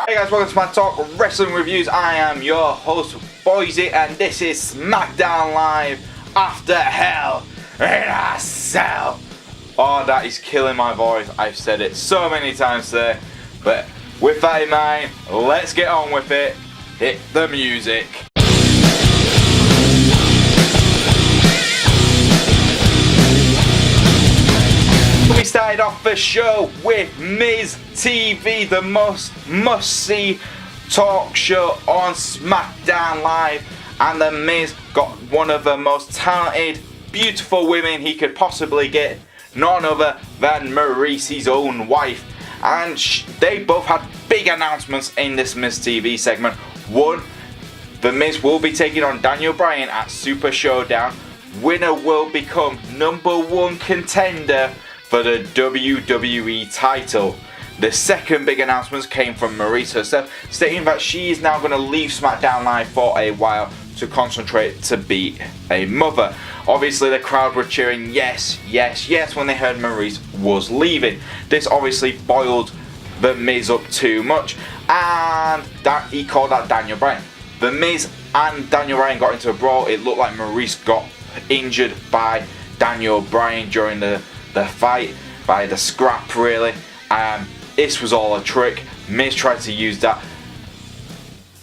Hey guys, welcome to my Talk Wrestling Reviews. I am your host, Boise, and this is SmackDown Live After Hell in a Cell. Oh, that is killing my voice. I've said it so many times today, but with that in mind, let's get on with it. Hit the music. We started off the show with Miz TV, the must-see talk show on SmackDown Live, and the Miz got one of the most talented, beautiful women he could possibly get, none other than Maryse's own wife, and they both had big announcements in this Miz TV segment. One, the Miz will be taking on Daniel Bryan at Super Showdown. Winner will become #1 contender for the WWE title. The second big announcement came from Maryse herself, stating that she is now going to leave SmackDown Live for a while to concentrate to be a mother. Obviously the crowd were cheering yes, yes, yes when they heard Maryse was leaving. This obviously boiled the Miz up too much, and that he called out Daniel Bryan. The Miz and Daniel Bryan got into a brawl. It looked like Maryse got injured by Daniel Bryan during the fight, by the scrap really. This was all a trick. Miz tried to use that.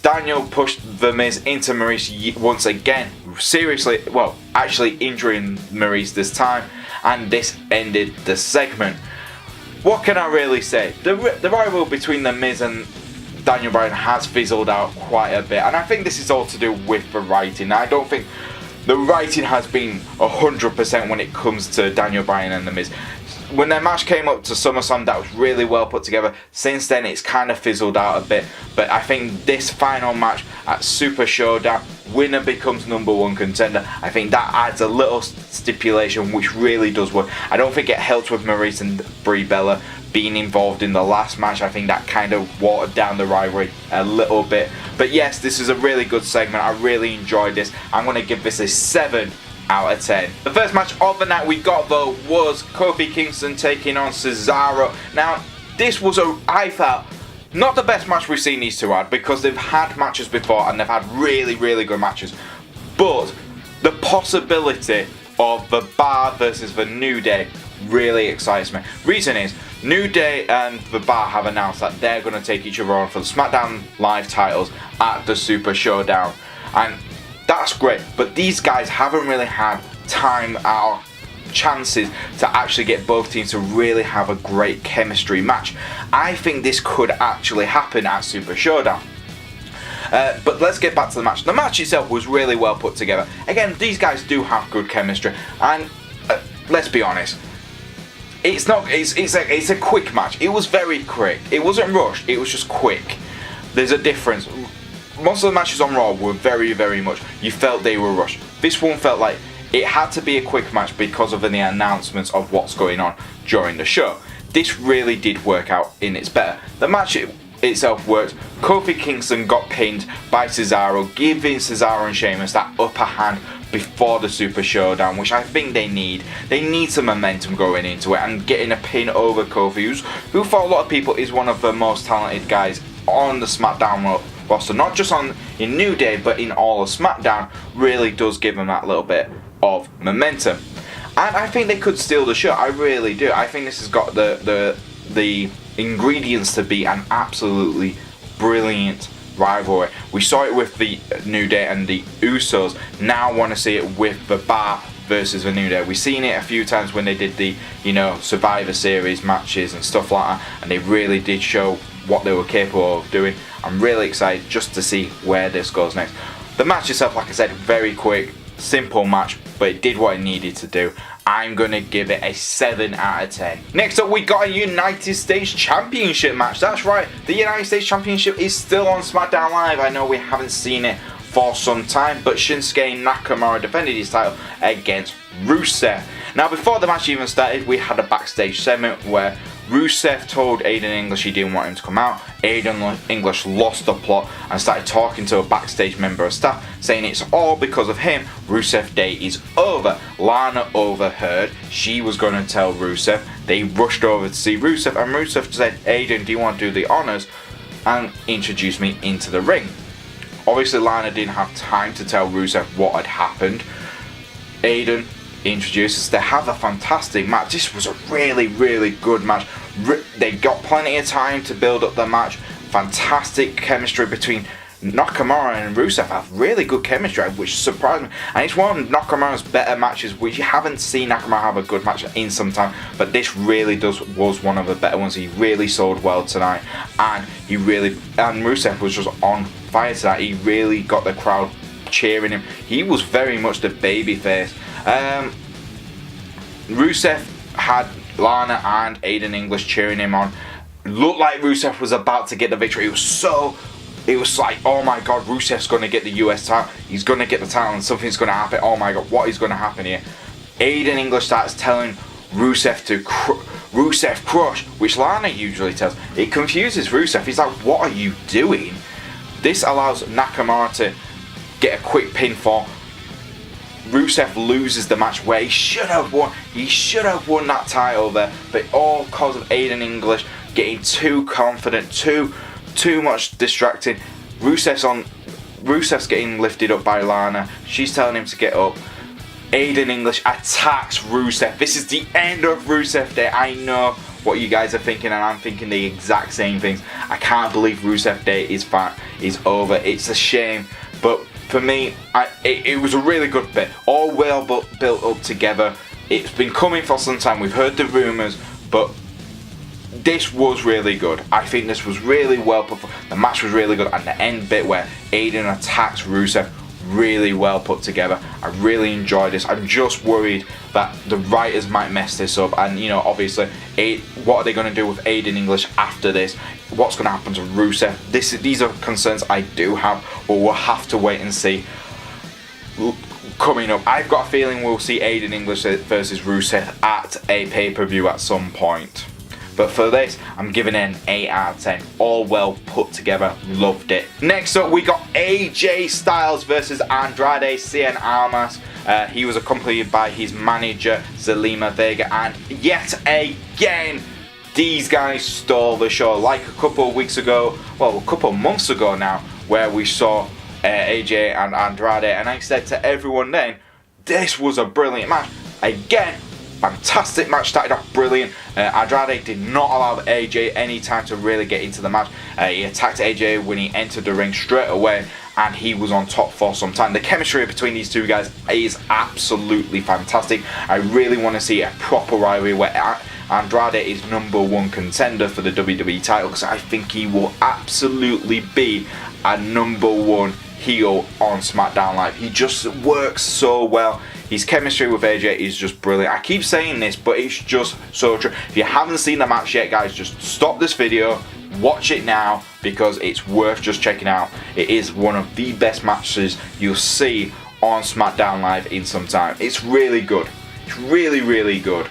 Daniel pushed the Miz into Maryse once again, seriously, well, actually injuring Maryse this time, and this ended the segment. What can I really say? The rivalry between the Miz and Daniel Bryan has fizzled out quite a bit, and I think this is all to do with the writing. I don't think the writing has been 100% when it comes to Daniel Bryan and the Miz. When their match came up to SummerSlam, that was really well put together. Since then, it's kind of fizzled out a bit. But I think this final match at Super Showdown, winner becomes #1 contender. I think that adds a little stipulation which really does work. I don't think it helps with Maryse and Brie Bella being involved in the last match. I think that kind of watered down the rivalry a little bit. But yes, this is a really good segment. I really enjoyed this. I'm going to give this a 7 out of 10. The first match of the night we got though was Kofi Kingston taking on Cesaro. Now this was I felt not the best match we've seen these two had, because they've had matches before and they've had really good matches, but the possibility of the Bar versus the New Day really excites me. Reason is, New Day and the Bar have announced that they're going to take each other on for the SmackDown Live titles at the Super Showdown, and that's great, but these guys haven't really had time or chances to actually get both teams to really have a great chemistry match. I think this could actually happen at Super Showdown. But let's get back to the match. The match itself was really well put together. Again, these guys do have good chemistry, and let's be honest, it's a quick match. It was very quick. It wasn't rushed. It was just quick. There's a difference. Most of the matches on Raw were very much, you felt they were rushed. This one felt like it had to be a quick match because of the announcements of what's going on during the show. This really did work out in its better. The match itself worked. Kofi Kingston got pinned by Cesaro, giving Cesaro and Sheamus that upper hand before the Super Showdown, which I think they need. They need some momentum going into it, and getting a pin over Kofi, who for a lot of people is one of the most talented guys on the SmackDown roster, not just in New Day but in all of SmackDown, really does give them that little bit of momentum. And I think they could steal the show. I really do. I think this has got the ingredients to be an absolutely brilliant rivalry. We saw it with the New Day and the Usos. Now I want to see it with the Bar versus the New Day. We've seen it a few times when they did the Survivor Series matches and stuff like that, and they really did show what they were capable of doing. I'm really excited just to see where this goes next. The match itself, like I said, very quick, simple match, but it did what it needed to do. I'm going to give it a 7 out of 10. Next up, we got a United States Championship match. That's right, the United States Championship is still on SmackDown Live. I know we haven't seen it for some time, but Shinsuke Nakamura defended his title against Rusev. Now, before the match even started, we had a backstage segment where Rusev told Aiden English he didn't want him to come out. Aiden English lost the plot and started talking to a backstage member of staff, saying it's all because of him. Rusev Day is over. Lana overheard. She was going to tell Rusev. They rushed over to see Rusev, and Rusev said, Aiden, do you want to do the honours? and introduced me into the ring. Obviously Lana didn't have time to tell Rusev what had happened. Aiden introduces, they have a fantastic match. This was a really, really good match. They got plenty of time to build up the match. Fantastic chemistry between Nakamura and Rusev. Have really good chemistry, which surprised me. And it's one of Nakamura's better matches, which you haven't seen Nakamura have a good match in some time. But this really was one of the better ones. He really sold well tonight, and Rusev was just on fire tonight. He really got the crowd cheering him. He was very much the babyface. Rusev had Lana and Aiden English cheering him on. Looked like Rusev was about to get the victory. It was like, oh my god, Rusev's going to get the US title. He's going to get the title and something's going to happen. Oh my god, what is going to happen here? Aiden English starts telling Rusev to Rusev crush, which Lana usually tells. It confuses Rusev. He's like, what are you doing? This allows Nakamura to get a quick pinfall. Rusev loses the match where he should have won. He should have won that title there, but all because of Aiden English getting too confident, too much distracting. Rusev's getting lifted up by Lana. She's telling him to get up. Aiden English attacks Rusev. This is the end of Rusev Day. I know what you guys are thinking, and I'm thinking the exact same things. I can't believe Rusev Day is over. It's a shame, but for me, it was a really good bit. All well built up together. It's been coming for some time. We've heard the rumours, but this was really good. I think this was really well put. The match was really good, and the end bit where Aiden attacks Rusev, really well put together. I really enjoyed this. I'm just worried that the writers might mess this up, and you know, obviously, what are they going to do with Aiden English after this? What's going to happen to Rusev? These are concerns I do have, but we'll have to wait and see. Coming up, I've got a feeling we'll see Aiden English versus Rusev at a pay-per-view at some point. But for this, I'm giving it an 8 out of 10. All well put together, loved it. Next up, we got AJ Styles versus Andrade Cien Almas. He was accompanied by his manager, Zelina, Vega, and yet again, these guys stole the show. Like a couple of weeks ago, well, a couple of months ago now, where we saw AJ and Andrade, and I said to everyone then, this was a brilliant match. Again, fantastic match, started off brilliant. Andrade did not allow AJ any time to really get into the match. He attacked AJ when he entered the ring straight away, and he was on top for some time. The chemistry between these two guys is absolutely fantastic. I really want to see a proper rivalry where Andrade is #1 contender for the WWE title, because I think he will absolutely be a #1 heel on SmackDown Live. He just works so well. His chemistry with AJ is just brilliant. I keep saying this, but it's just so true. If you haven't seen the match yet, guys, just stop this video, watch it now, because it's worth just checking out. It is one of the best matches you'll see on SmackDown Live in some time. It's really good. It's really, really good.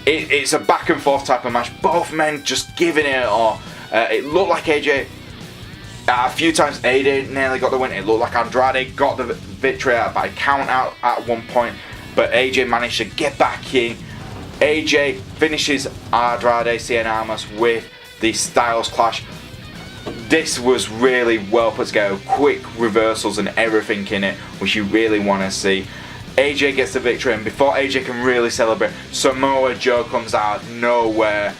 It's a back and forth type of match. Both men just giving it all. It looked like AJ... a few times Aiden nearly got the win. It looked like Andrade got the victory by count out at one point, but AJ managed to get back in. AJ finishes Andrade Cien Almas with the Styles Clash. This was really well put together. Quick reversals and everything in it, which you really want to see. AJ gets the victory, and before AJ can really celebrate, Samoa Joe comes out of nowhere,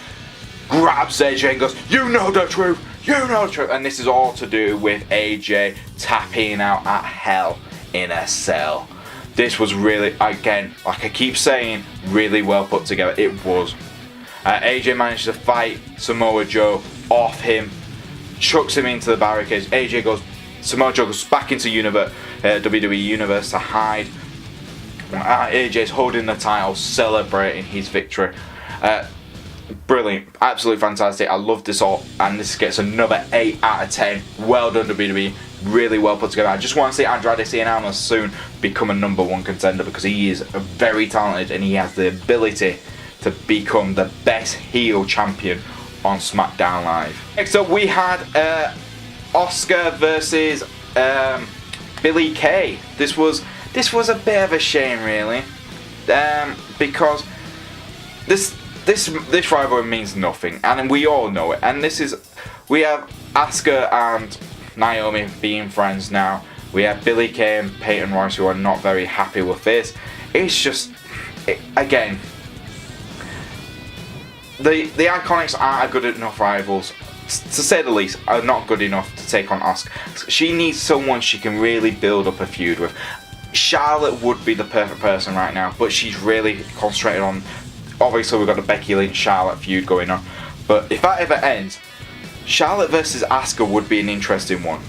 grabs AJ and goes, "You know the truth! You know the truth!" And this is all to do with AJ tapping out at Hell in a Cell. This was really, again, like I keep saying, really well put together. It was. AJ managed to fight Samoa Joe off him, chucks him into the barricades. Samoa Joe goes back into WWE Universe to hide. AJ's holding the title, celebrating his victory. Brilliant, absolutely fantastic. I love this all, and this gets another 8 out of 10. Well done, WWE. Really well put together. I just want to see Andrade Cien Almas soon become a #1 contender, because he is very talented and he has the ability to become the best heel champion on SmackDown Live. Next up, we had Asuka versus Billie Kay. This was a bit of a shame, really, because this rivalry means nothing, and we all know it. And we have Asuka and Naomi being friends now. We have Billie Kay and Payton Royce who are not very happy with this. It's just, again, the Iconics aren't good enough rivals, to say the least, are not good enough to take on Asuka. She needs someone she can really build up a feud with. Charlotte would be the perfect person right now, but she's really concentrated on, obviously we've got the Becky Lynch Charlotte feud going on, but if that ever ends, Charlotte versus Asuka would be an interesting one.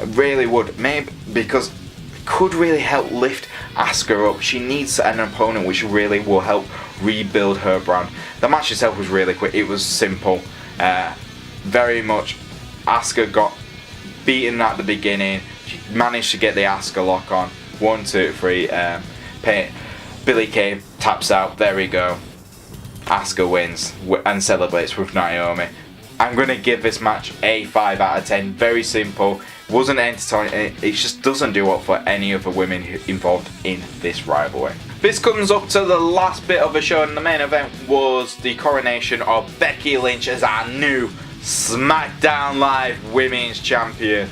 It really would, maybe because it could really help lift Asuka up. She needs an opponent which really will help rebuild her brand. The match itself was really quick, it was simple. Very much Asuka got beaten at the beginning. She managed to get the Asuka lock on. 1, 2, 3. Billie Kay taps out. There we go. Asuka wins and celebrates with Naomi. I'm going to give this match a 5 out of 10. Very simple. Wasn't entertaining. It just doesn't do up for any of the women involved in this rivalry. This comes up to the last bit of the show, and the main event was the coronation of Becky Lynch as our new SmackDown Live Women's Champion.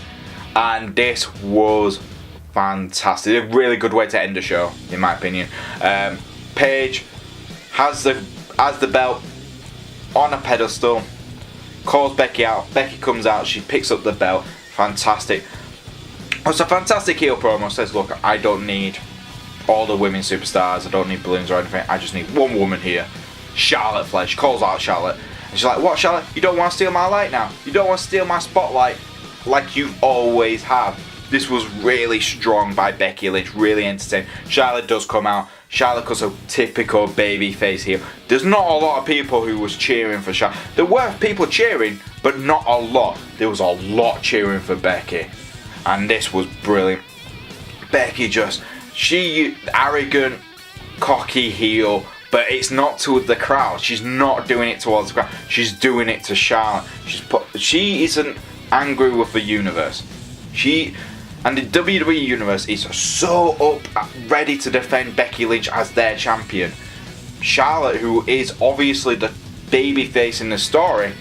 And this was fantastic. A really good way to end the show, in my opinion. Paige has the belt on a pedestal, calls Becky out. Becky comes out, she picks up the belt. Fantastic. It's a fantastic heel promo. Says, look, I don't need all the women superstars, I don't need balloons or anything, I just need one woman here, Charlotte Flair. She calls out Charlotte, and she's like, what, Charlotte, you don't want to steal my light now? You don't want to steal my spotlight like you always have? This was really strong by Becky Lynch, really entertaining. Charlotte does come out. Charlotte was a typical babyface heel. There's not a lot of people who was cheering for Charlotte. There were people cheering, but not a lot. There was a lot cheering for Becky, and this was brilliant. Becky she arrogant, cocky heel, but it's not to the crowd. She's not doing it towards the crowd. She's doing it to Charlotte. She isn't angry with the universe. And the WWE Universe is so ready to defend Becky Lynch as their champion. Charlotte, who is obviously the babyface in the story,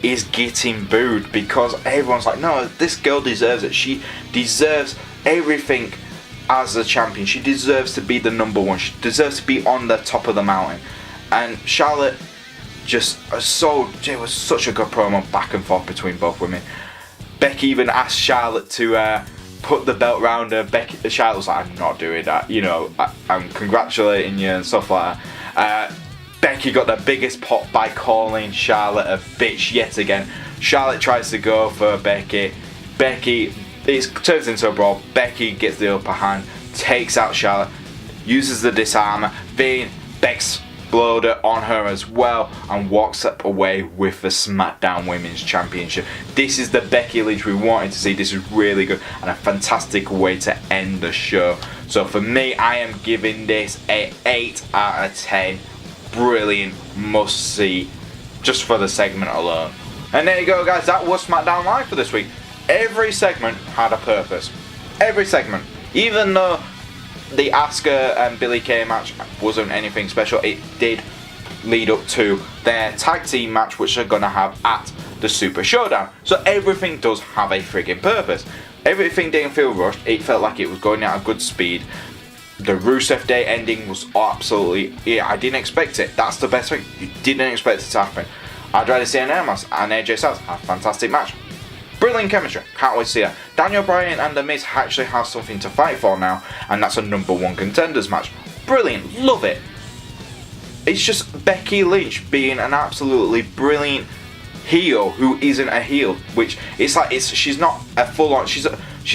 is getting booed because everyone's like, no, this girl deserves it. She deserves everything as a champion. She deserves to be the number one. She deserves to be on the top of the mountain. And Charlotte it was such a good promo back and forth between both women. Becky even asked Charlotte to put the belt round her. Charlotte was like, I'm not doing that, I'm congratulating you and stuff like that. Becky got the biggest pop by calling Charlotte a bitch yet again. Charlotte tries to go for Becky. It turns into a brawl. Becky gets the upper hand, takes out Charlotte, uses the disarmer. Bex exploder on her as well, and walks up away with the SmackDown Women's Championship. This is the Becky Lynch we wanted to see. This is really good and a fantastic way to end the show. So for me, I am giving this a 8 out of 10. Brilliant, must see, just for the segment alone. And there you go, guys, that was SmackDown Live for this week. Every segment had a purpose. Every segment. Even though the Asuka and Billie Kay match wasn't anything special, it did lead up to their tag team match, which they're going to have at the Super Showdown. So everything does have a friggin' purpose. Everything didn't feel rushed. It felt like it was going at a good speed. The Rusev Day ending was absolutely, I didn't expect it. That's the best thing. You didn't expect it to happen. Andrade, Cien, Almas and AJ Styles had a fantastic match. Brilliant chemistry. Can't wait to see that. Daniel Bryan and The Miz actually have something to fight for now, and that's a #1 contenders match. Brilliant. Love it. It's just Becky Lynch being an absolutely brilliant heel who isn't a heel, which it's like she's not a full on, she's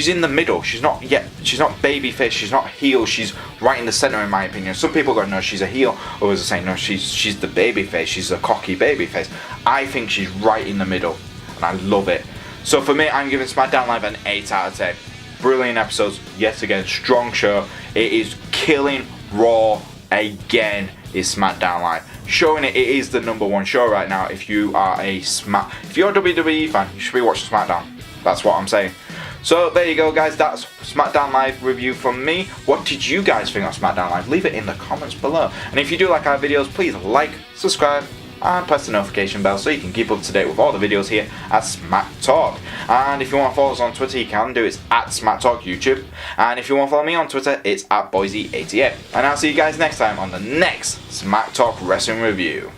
in the middle. She's not babyface, she's not heel, she's right in the center in my opinion. Some people go, no, she's a heel, others are saying no, she's the babyface, she's a cocky babyface. I think she's right in the middle, and I love it. So for me, I'm giving SmackDown Live an 8 out of 10. Brilliant episodes, yet again, strong show. It is killing Raw again. Is SmackDown Live showing it is the #1 show right now. If you are a WWE fan, you should be watching SmackDown. That's what I'm saying. So there you go, guys, that's SmackDown Live review from me. What did you guys think of SmackDown Live? Leave it in the comments below. And if you do like our videos, please like, subscribe, and press the notification bell so you can keep up to date with all the videos here at Smack Talk. And if you want to follow us on Twitter, you can do it at Smack Talk YouTube. And if you want to follow me on Twitter, it's at Boise88. And I'll see you guys next time on the next Smack Talk Wrestling Review.